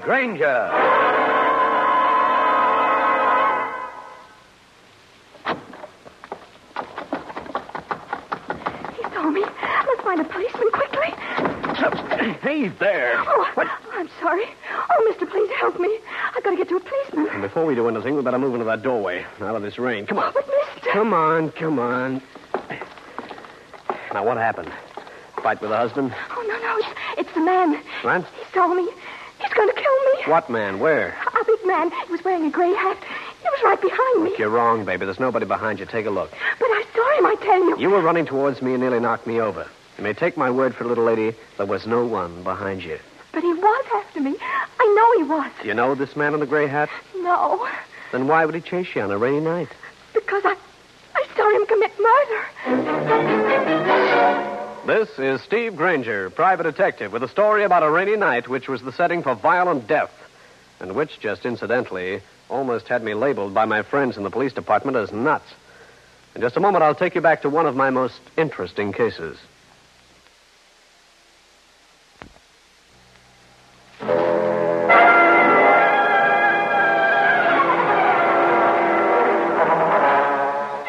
Grainger. He saw me. Let's find a policeman quickly. Hey there. Oh, I'm sorry. Oh, mister, please help me. I've got to get to a policeman. And before we do anything, we better move into that doorway, out of this rain. Come on. Oh, but mister. Come on. Now, what happened? Fight with the husband? Oh, no. It's the man. What? He saw me. He's going to kill me. What man? Where? A big man. He was wearing a gray hat. He was right behind me. Look, you're wrong, baby. There's nobody behind you. Take a look. But I saw him, I tell you. You were running towards me and nearly knocked me over. You may take my word for it, little lady, there was no one behind you. But he was after me. I know he was. You know this man in the gray hat? No. Then why would he chase you on a rainy night? Because I saw him commit murder. This is Steve Grainger, private detective, with a story about a rainy night which was the setting for violent death, and which, just incidentally, almost had me labeled by my friends in the police department as nuts. In just a moment, I'll take you back to one of my most interesting cases.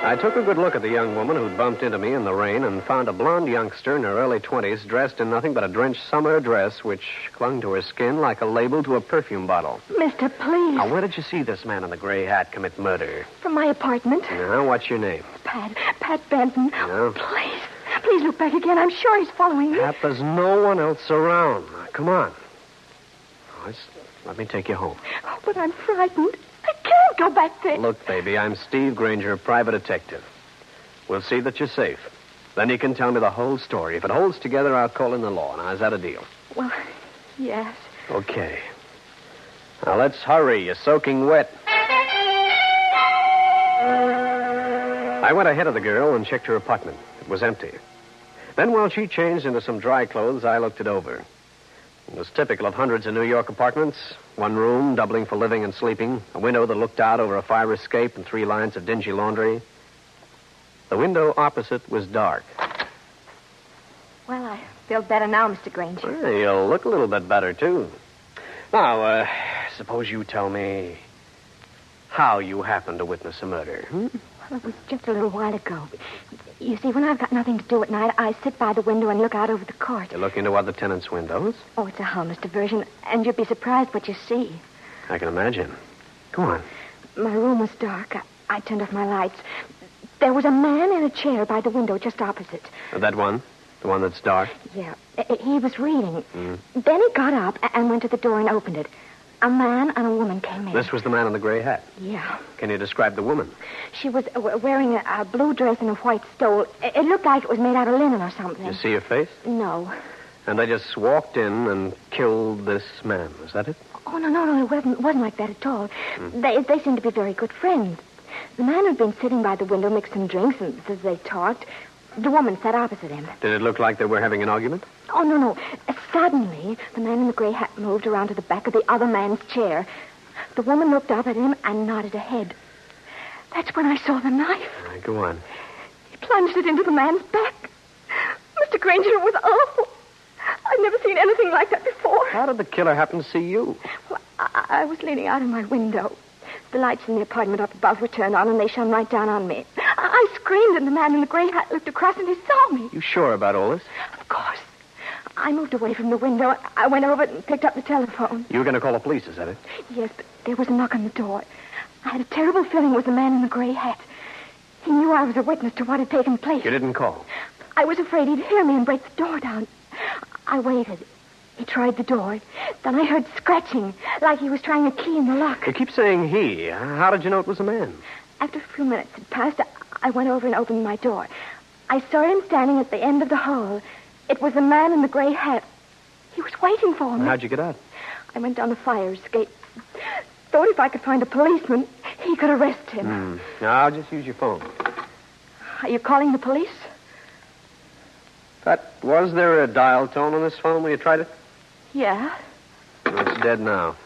I took a good look at the young woman who'd bumped into me in the rain and found a blonde youngster in her early 20s dressed in nothing but a drenched summer dress which clung to her skin like a label to a perfume bottle. Mister, please. Now, where did you see this man in the gray hat commit murder? From my apartment. Now, what's your name? Pat Benton. Yeah. Please look back again. I'm sure he's following me. Pat, there's no one else around. Now, come on. Let me take you home. Oh, but I'm frightened. I can't go back there. Look, baby, I'm Steve Grainger, private detective. We'll see that you're safe. Then you can tell me the whole story. If it holds together, I'll call in the law. Now, is that a deal? Well, yes. Okay. Now, let's hurry. You're soaking wet. I went ahead of the girl and checked her apartment. It was empty. Then, while she changed into some dry clothes, I looked it over. It was typical of hundreds of New York apartments. One room, doubling for living and sleeping. A window that looked out over a fire escape and 3 lines of dingy laundry. The window opposite was dark. Well, I feel better now, Mr. Grainger. Well, you'll look a little bit better, too. Now, suppose you tell me how you happened to witness a murder. Well, it was just a little while ago. You see, when I've got nothing to do at night, I sit by the window and look out over the court. You look into other tenants' windows? Oh, it's a harmless diversion, and you'd be surprised what you see. I can imagine. Go on. My room was dark. I turned off my lights. There was a man in a chair by the window just opposite. That one? The one that's dark? Yeah. He was reading. Then he got up and went to the door and opened it. A man and a woman came in. This was the man in the gray hat? Yeah. Can you describe the woman? She was wearing a blue dress and a white stole. It looked like it was made out of linen or something. You see her face? No. And they just walked in and killed this man. Was that it? Oh, no. It wasn't like that at all. They seemed to be very good friends. The man had been sitting by the window mixing drinks, and as they talked, the woman sat opposite him. Did it look like they were having an argument? Oh, no. Suddenly, the man in the gray hat moved around to the back of the other man's chair. The woman looked up at him and nodded her head. That's when I saw the knife. All right, go on. He plunged it into the man's back. Mr. Grainger, it was awful. I've never seen anything like that before. How did the killer happen to see you? Well, I was leaning out of my window. The lights in the apartment up above were turned on, and they shone right down on me. I screamed, and the man in the gray hat looked across, and he saw me. You sure about all this? Of course. I moved away from the window. I went over and picked up the telephone. You were going to call the police, is that it? Yes, but there was a knock on the door. I had a terrible feeling it was the man in the gray hat. He knew I was a witness to what had taken place. You didn't call? I was afraid he'd hear me and break the door down. I waited. He tried the door. Then I heard scratching, like he was trying a key in the lock. You keep saying he. How did you know it was a man? After a few minutes had passed, I went over and opened my door. I saw him standing at the end of the hall. It was the man in the gray hat. He was waiting for me. How'd you get out? I went down the fire escape. Thought if I could find a policeman, he could arrest him. Now, I'll just use your phone. Are you calling the police? Was there a dial tone on this phone when you tried it? Yeah. It's dead now.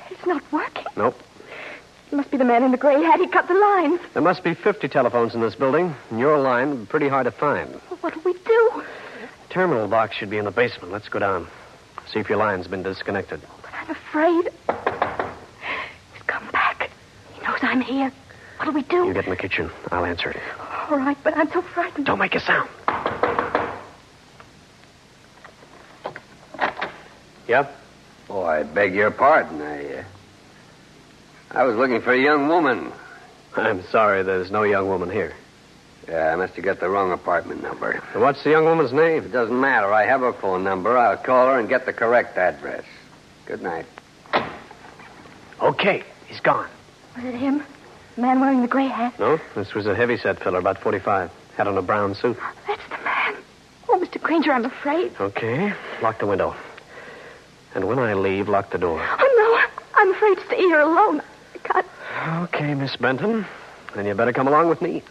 It's not working. Nope. It must be the man in the gray hat. He cut the lines. There must be 50 telephones in this building, and your line would be pretty hard to find. Well, what'll we do? Terminal box should be in the basement. Let's go down. See if your line's been disconnected. But I'm I'm afraid. He's come back. He knows I'm here. What'll we do? You get in the kitchen. I'll answer it. All right, but I'm so frightened. Don't make a sound. Yep? Oh, I beg your pardon. I was looking for a young woman. I'm sorry, there's no young woman here. Yeah, I must have got the wrong apartment number. What's the young woman's name? It doesn't matter. I have her phone number. I'll call her and get the correct address. Good night. Okay, he's gone. Was it him? The man wearing the gray hat? No, this was a heavy-set fella, about 45. Had on a brown suit. That's the man. Oh, Mr. Grainger, I'm afraid. Okay, lock the window. And when I leave, lock the door. Oh, no. I'm afraid to stay here alone. I can't. Okay, Miss Benton. Then you better come along with me.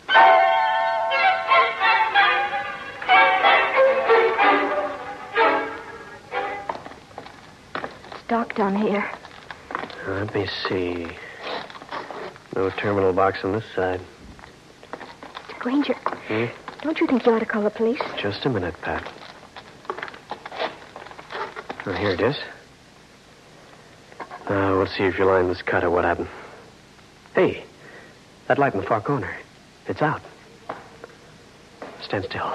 It's dark down here. Let me see. No terminal box on this side. Mr. Grainger, don't you think you ought to call the police? Just a minute, Pat. Oh, here it is. Now, we'll see if your line was cut or what happened. Hey, that light in the far corner. It's out. Stand still.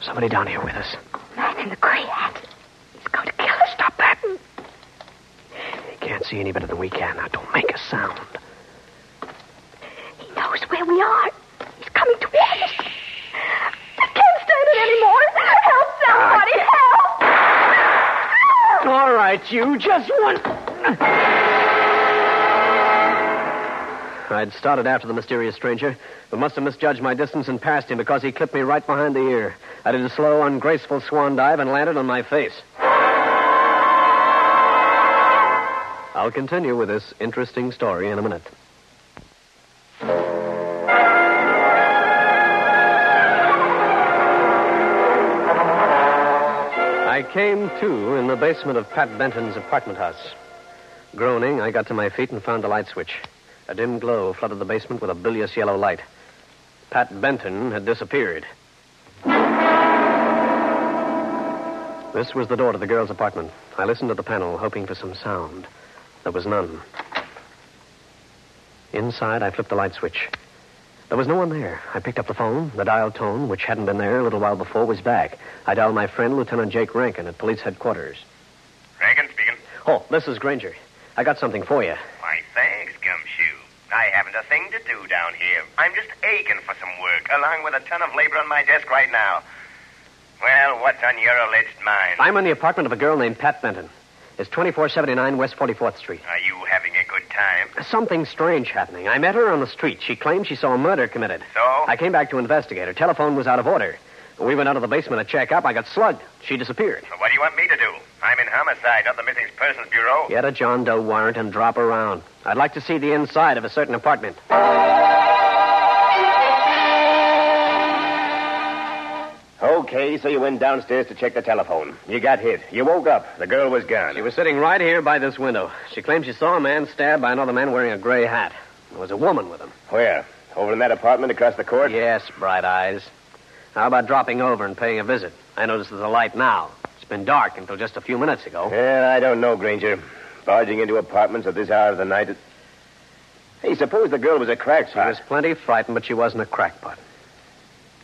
Somebody down here with us. Man in the gray hat. He's going to kill us. Stop that. He can't see any better than we can. Now, don't make a sound. He knows where we are. He's coming to us. I can't stand it anymore. Help, somebody. Help. All right, you. Just one. I'd started after the mysterious stranger, but must have misjudged my distance and passed him because he clipped me right behind the ear. I did a slow, ungraceful swan dive and landed on my face. I'll continue with this interesting story in a minute. I came to in the basement of Pat Benton's apartment house. Groaning, I got to my feet and found the light switch. A dim glow flooded the basement with a bilious yellow light. Pat Benton had disappeared. This was the door to the girl's apartment. I listened to the panel, hoping for some sound. There was none. Inside, I flipped the light switch. There was no one there. I picked up the phone. The dial tone, which hadn't been there a little while before, was back. I dialed my friend, Lieutenant Jake Rankin, at police headquarters. Rankin speaking. Oh, this is Grainger. I got something for you. Why, thanks, Gumshoe. I haven't a thing to do down here. I'm just aching for some work, along with a ton of labor on my desk right now. Well, what's on your alleged mind? I'm in the apartment of a girl named Pat Benton. It's 2479 West 44th Street. Are you having a good time? Something strange happening. I met her on the street. She claimed she saw a murder committed. So? I came back to investigate. Her telephone was out of order. We went out of the basement to check up. I got slugged. She disappeared. So what do you want me to do? I'm in homicide, not the Missing Persons Bureau. Get a John Doe warrant and drop around. I'd like to see the inside of a certain apartment. Okay, so you went downstairs to check the telephone. You got hit. You woke up. The girl was gone. She was sitting right here by this window. She claimed she saw a man stabbed by another man wearing a gray hat. There was a woman with him. Where? Over in that apartment across the court? Yes, bright eyes. How about dropping over and paying a visit? I notice there's a light now. It's been dark until just a few minutes ago. Yeah, I don't know, Grainger. Barging into apartments at this hour of the night. Hey, suppose the girl was a crackpot. She was plenty frightened, but she wasn't a crackpot.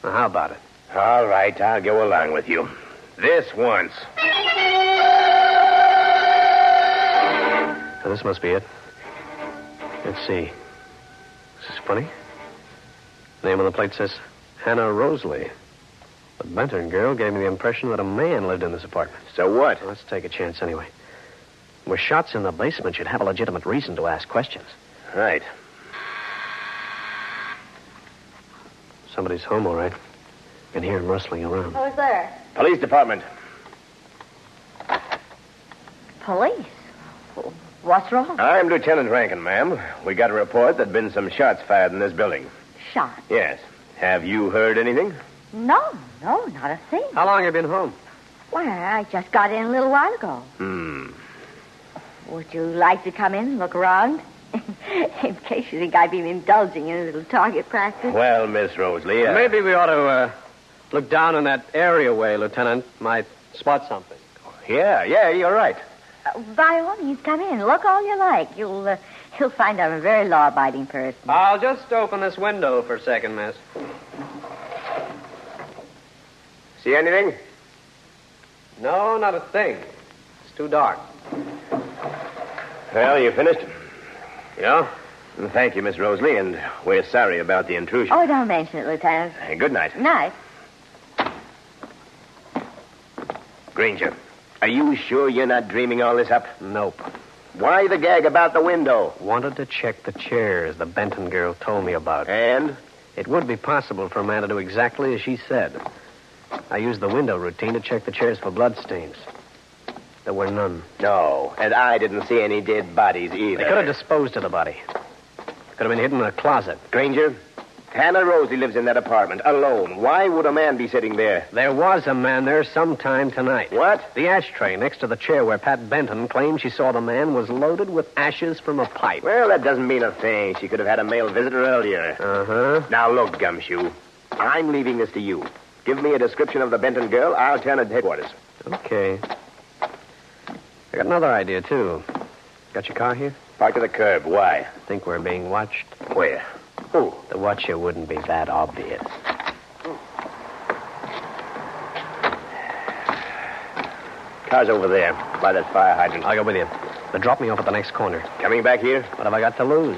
Now, how about it? All right, I'll go along with you. This once. Now, this must be it. Let's see. This is funny. Name on the plate says Hannah Rosalie. The Benton girl gave me the impression that a man lived in this apartment. So what? Let's take a chance anyway. With shots in the basement, you'd have a legitimate reason to ask questions. Right. Somebody's home, all right. I can hear him rustling around. Who's there? Police department. Police? What's wrong? I'm Lieutenant Rankin, ma'am. We got a report there'd been some shots fired in this building. Shot? Yes. Have you heard anything? No, not a thing. How long have you been home? Why, I just got in a little while ago. Would you like to come in and look around? In case you think I've been indulging in a little target practice. Well, Miss Rosalie, Maybe we ought to look down in that areaway, Lieutenant. Might spot something. Yeah, you're right. By all means, come in. Look all you like. You'll find I'm a very law-abiding person. I'll just open this window for a second, miss. See anything? No, not a thing. It's too dark. Well, you finished? Yeah? Thank you, Miss Rosalie, and we're sorry about the intrusion. Oh, don't mention it, Lieutenant. Good night. Night. Grainger, are you sure you're not dreaming all this up? Nope. Why the gag about the window? Wanted to check the chairs the Benton girl told me about. And? It would be possible for a man to do exactly as she said. I used the window routine to check the chairs for bloodstains. There were none. No, and I didn't see any dead bodies either. They could have disposed of the body. Could have been hidden in a closet. Grainger, Hannah Rosalie lives in that apartment, alone. Why would a man be sitting there? There was a man there sometime tonight. What? The ashtray next to the chair where Pat Benton claimed she saw the man was loaded with ashes from a pipe. Well, that doesn't mean a thing. She could have had a male visitor earlier. Uh-huh. Now, look, Gumshoe. I'm leaving this to you. Give me a description of the Benton girl. I'll turn at headquarters. Okay. I got another idea, too. Got your car here? Park to the curb. Why? Think we're being watched? Where? Who? The watcher wouldn't be that obvious. Car's over there, by that fire hydrant. I'll go with you. But drop me off at the next corner. Coming back here? What have I got to lose?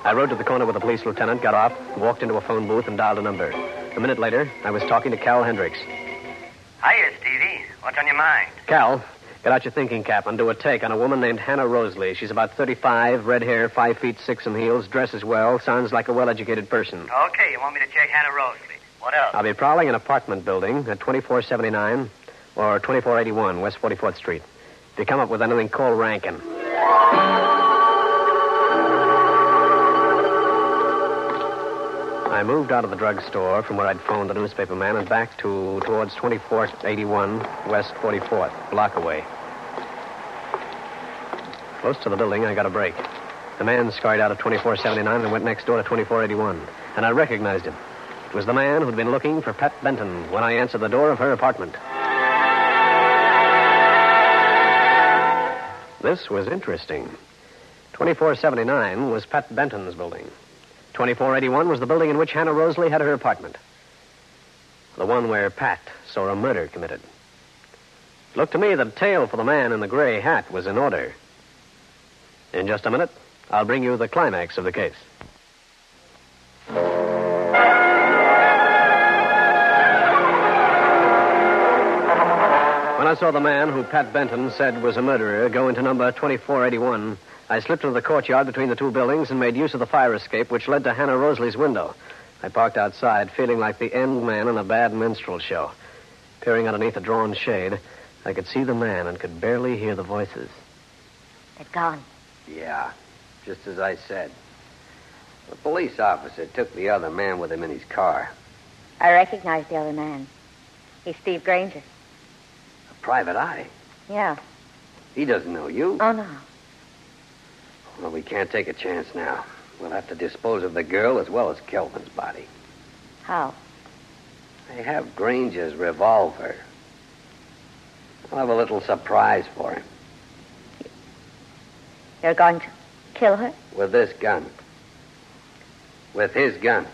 I rode to the corner with the police lieutenant, got off, walked into a phone booth, and dialed a number. A minute later, I was talking to Cal Hendricks. Hiya, Stevie. What's on your mind? Cal, get out your thinking cap and do a take on a woman named Hannah Rosalie. She's about 35, red hair, 5 feet 6 in heels, dresses well, sounds like a well-educated person. Okay, you want me to check Hannah Rosalie. What else? I'll be prowling an apartment building at 2479 or 2481 West 44th Street. If you come up with anything, call Rankin. I moved out of the drugstore from where I'd phoned the newspaper man and back towards 2481 West 44th, block away. Close to the building, I got a break. The man scurried out of 2479 and went next door to 2481, and I recognized him. It was the man who'd been looking for Pat Benton when I answered the door of her apartment. This was interesting. 2479 was Pat Benton's building. 2481 was the building in which Hannah Rosalie had her apartment. The one where Pat saw a murder committed. It looked to me that the tale for the man in the gray hat was in order. In just a minute, I'll bring you the climax of the case. When I saw the man who Pat Benton said was a murderer go into number 2481, I slipped into the courtyard between the two buildings and made use of the fire escape which led to Hannah Rosalie's window. I parked outside, feeling like the end man in a bad minstrel show. Peering underneath a drawn shade, I could see the man and could barely hear the voices. They're gone. Yeah, just as I said. The police officer took the other man with him in his car. I recognize the other man. He's Steve Grainger. A private eye. Yeah. He doesn't know you. Oh, no. Well, we can't take a chance now. We'll have to dispose of the girl as well as Kelvin's body. How? They have Grainger's revolver. I'll have a little surprise for him. You're going to kill her? With this gun. With his gun.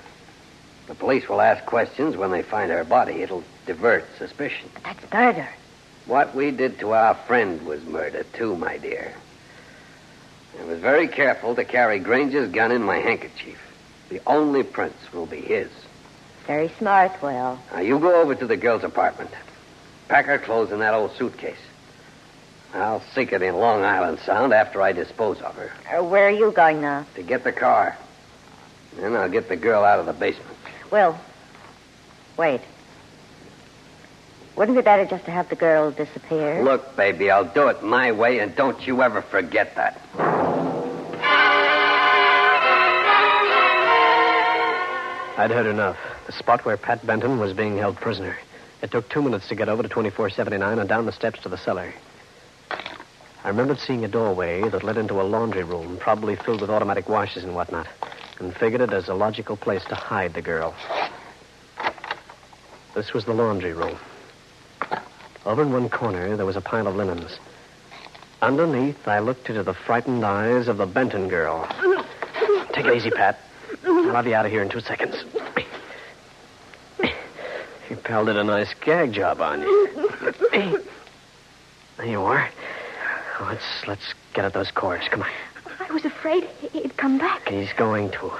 The police will ask questions when they find her body. It'll divert suspicion. But that's murder. What we did to our friend was murder, too, my dear. I was very careful to carry Grainger's gun in my handkerchief. The only prints will be his. Very smart, Will. Now, you go over to the girl's apartment. Pack her clothes in that old suitcase. I'll seek it in Long Island Sound after I dispose of her. Where are you going now? To get the car. Then I'll get the girl out of the basement. Will, wait. Wouldn't it be better just to have the girl disappear? Look, baby, I'll do it my way, and don't you ever forget that. I'd heard enough. The spot where Pat Benton was being held prisoner. It took 2 minutes to get over to 2479 and down the steps to the cellar. I remembered seeing a doorway that led into a laundry room, probably filled with automatic washers and whatnot, and figured it as a logical place to hide the girl. This was the laundry room. Over in one corner, there was a pile of linens. Underneath, I looked into the frightened eyes of the Benton girl. Take it easy, Pat. I'll have you out of here in 2 seconds. Your pal did a nice gag job on you. There you are. Let's get at those cords. Come on. I was afraid he'd come back. He's going to.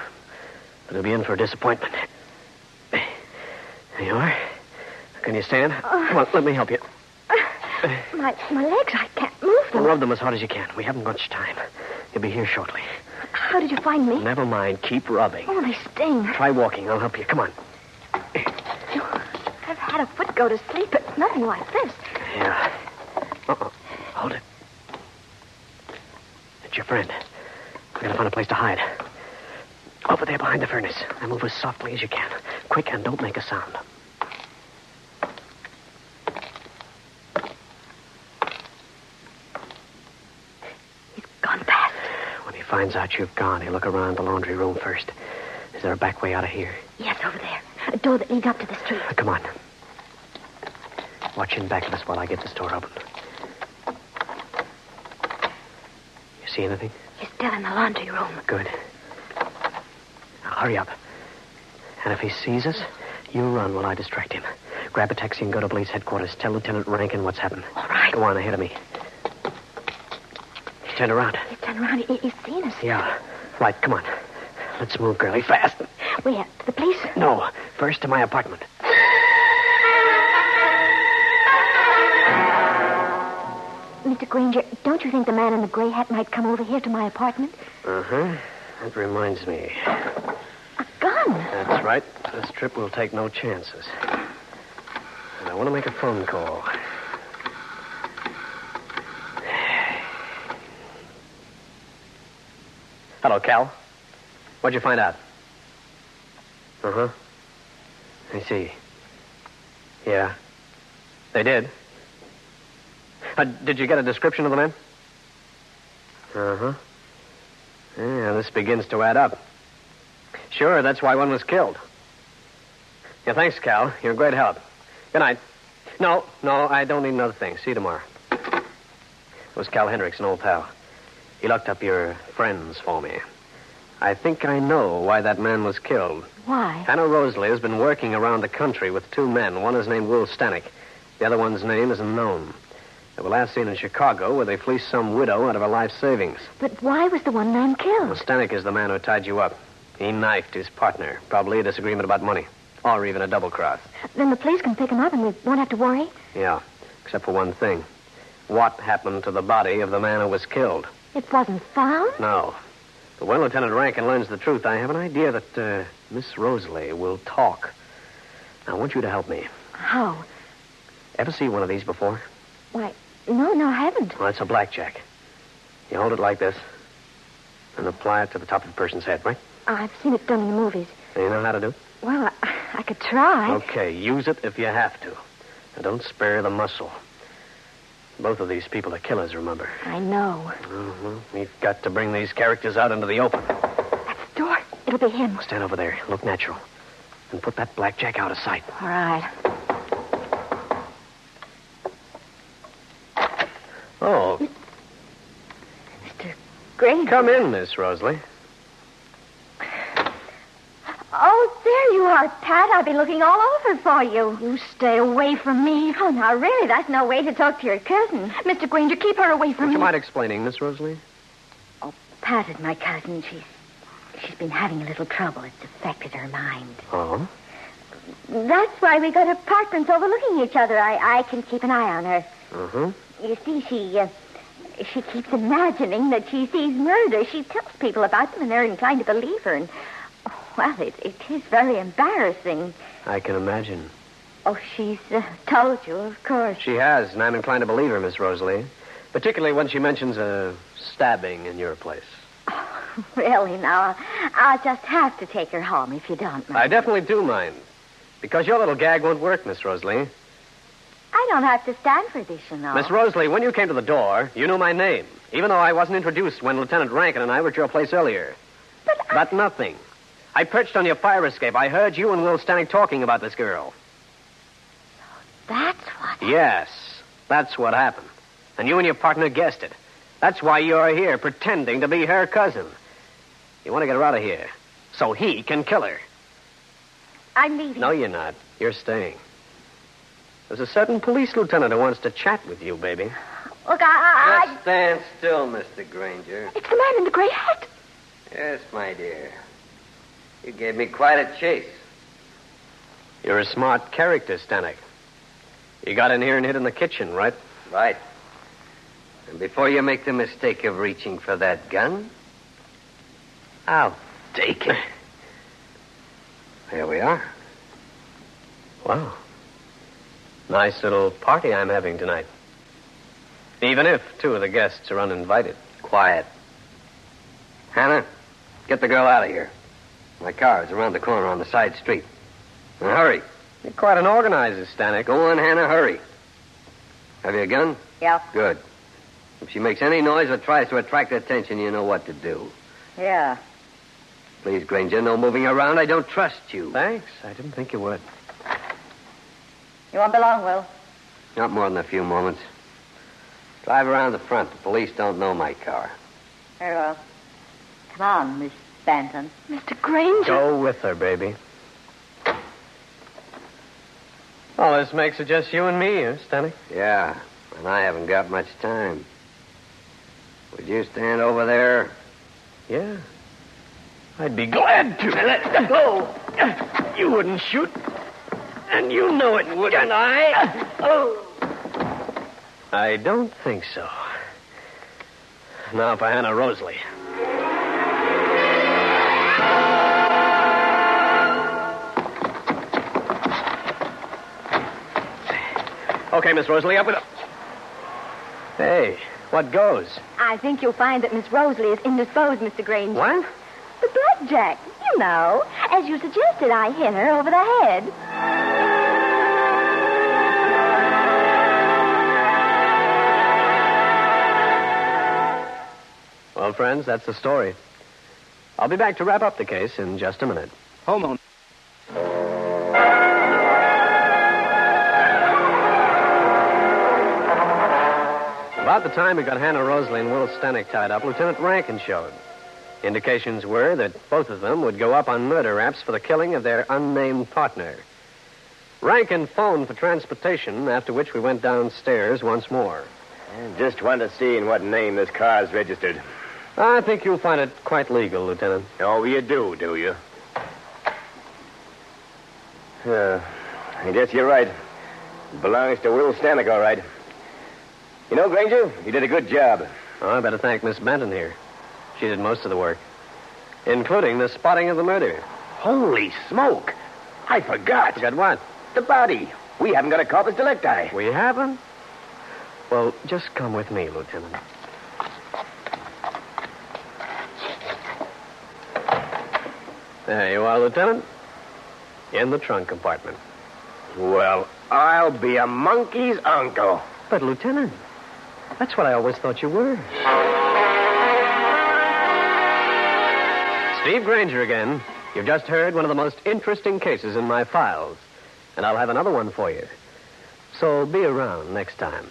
But he'll be in for a disappointment. There you are. Can you stand? Come on, let me help you. My legs, I can't move them. Rub them as hard as you can. We haven't much time. He'll be here shortly. How did you find me? Never mind. Keep rubbing. Oh, they sting. Try walking. I'll help you. Come on. I've had a foot go to sleep, but nothing like this. Yeah. Uh-oh. Hold it. It's your friend. We're going to find a place to hide. Over there behind the furnace. Now move as softly as you can. Quick, and don't make a sound. He's gone past. When he finds out you've gone, he'll look around the laundry room first. Is there a back way out of here? Yes, over there. A door that leads up to the street. Come on. Watch in back of us while I get this door open. You see anything? He's still in the laundry room. Good. Now, hurry up. And if he sees us, you run while I distract him. Grab a taxi and go to police headquarters. Tell Lieutenant Rankin what's happened. All right. Go on ahead of me. He turned around. He's turned around. He's seen us. Yeah. Right, come on. Let's move, girlie, fast. Where? To the police? No. First to my apartment. Mr. Grainger, don't you think the man in the gray hat might come over here to my apartment? Uh-huh. That reminds me. A gun? That's right. This trip will take no chances. And I want to make a phone call. Hello, Cal. What'd you find out? Uh-huh. I see. Yeah. They did. Did you get a description of the man? Uh-huh. Yeah, this begins to add up. Sure, that's why one was killed. Yeah, thanks, Cal. You're a great help. Good night. No, I don't need another thing. See you tomorrow. It was Cal Hendricks, an old pal. He looked up your friends for me. I think I know why that man was killed. Why? Hannah Rosalie has been working around the country with 2 men. One is named Will Stanek. The other one's name isn't known. They were last seen in Chicago, where they fleeced some widow out of her life savings. But why was the one man killed? Well, Stanek is the man who tied you up. He knifed his partner. Probably a disagreement about money. Or even a double cross. Then the police can pick him up and we won't have to worry? Yeah, except for one thing. What happened to the body of the man who was killed? It wasn't found? No. But when Lieutenant Rankin learns the truth, I have an idea that Miss Rosalie will talk. Now, I want you to help me. How? Ever see one of these before? Why, no, I haven't. Well, it's a blackjack. You hold it like this and apply it to the top of the person's head, right? I've seen it done in the movies. Do you know how to do it? Well, I could try. Okay, use it if you have to. And don't spare the muscle. Both of these people are killers, remember? I know. Mm-hmm. We've got to bring these characters out into the open. That's the door. It'll be him. Stand over there. Look natural. And put that blackjack out of sight. All right. Oh. Mr. Grainger. Come in, Miss Rosalie. Oh, there you are, Pat. I've been looking all over for you. You stay away from me. Oh, now, really, that's no way to talk to your cousin. Mr. Grainger, keep her away from Would me. you mind explaining, Miss Rosalie? Oh, Pat is my cousin. She's been having a little trouble. It's affected her mind. Oh? That's why we got apartments overlooking each other. I can keep an eye on her. Mm-hmm. You see, she keeps imagining that she sees murder. She tells people about them, and they're inclined to believe her. And, well, it is very embarrassing. I can imagine. Oh, she's told you, of course. She has, and I'm inclined to believe her, Miss Rosalie. Particularly when she mentions a stabbing in your place. Oh, really, now, I'll just have to take her home if you don't mind. I definitely do mind. Because your little gag won't work, Miss Rosalie. I don't have to stand for this, you know. Miss Rosalie, when you came to the door, you knew my name. Even though I wasn't introduced when Lieutenant Rankin and I were at your place earlier. But nothing. I perched on your fire escape. I heard you and Will Stanek talking about this girl. That's what... Yes. That's what happened. And you and your partner guessed it. That's why you're here, pretending to be her cousin. You want to get her out of here so he can kill her. I'm leaving. No, you're not. You're staying. There's a certain police lieutenant who wants to chat with you, baby. Look, Just stand still, Mr. Grainger. It's the man in the gray hat. Yes, my dear. You gave me quite a chase. You're a smart character, Stanek. You got in here and hid in the kitchen, right? Right. And before you make the mistake of reaching for that gun, I'll take it. Here we are. Wow. Nice little party I'm having tonight. Even if two of the guests are uninvited. Quiet. Hannah, get the girl out of here. My car is around the corner on the side street. Now, hurry. You're quite an organizer, Stanek. Go on, Hannah, hurry. Have you a gun? Yeah. Good. If she makes any noise or tries to attract attention, you know what to do. Yeah. Please, Grainger, no moving around. I don't trust you. Thanks. I didn't think you would. You won't be long, Will. Not more than a few moments. Drive around the front. The police don't know my car. Very well. Come on, Miss Bantam. Mr. Grainger. Go with her, baby. Well, this makes it just you and me, Stanek? Yeah, and I haven't got much time. Would you stand over there? Yeah. I'd be glad to. Let go. You wouldn't shoot. And you know it, wouldn't I? Oh. I don't think so. Now for Hannah Rosalie. Okay, Miss Rosalie, up with her. Hey, what goes? I think you'll find that Miss Rosalie is indisposed, Mr. Grainger. What? The blackjack. You know. As you suggested, I hit her over the head. Well, friends, that's the story. I'll be back to wrap up the case in just a minute. Hold on. About the time we got Hannah Rosalie and Will Stanek tied up, Lieutenant Rankin showed. Indications were that both of them would go up on murder raps for the killing of their unnamed partner. Rankin phoned for transportation, after which we went downstairs once more. Just wanted to see in what name this car's registered. I think you'll find it quite legal, Lieutenant. Oh, you do you? I guess you're right. It belongs to Will Stanek, all right. You know, Grainger, you did a good job. Oh, I better thank Miss Benton here. She did most of the work, including the spotting of the murder. Holy smoke. I forgot. Forgot what? The body. We haven't got a corpus delicti. We haven't? Well, just come with me, Lieutenant. There you are, Lieutenant. In the trunk compartment. Well, I'll be a monkey's uncle. But, Lieutenant, that's what I always thought you were. Steve Grainger again. You've just heard one of the most interesting cases in my files. And I'll have another one for you. So be around next time.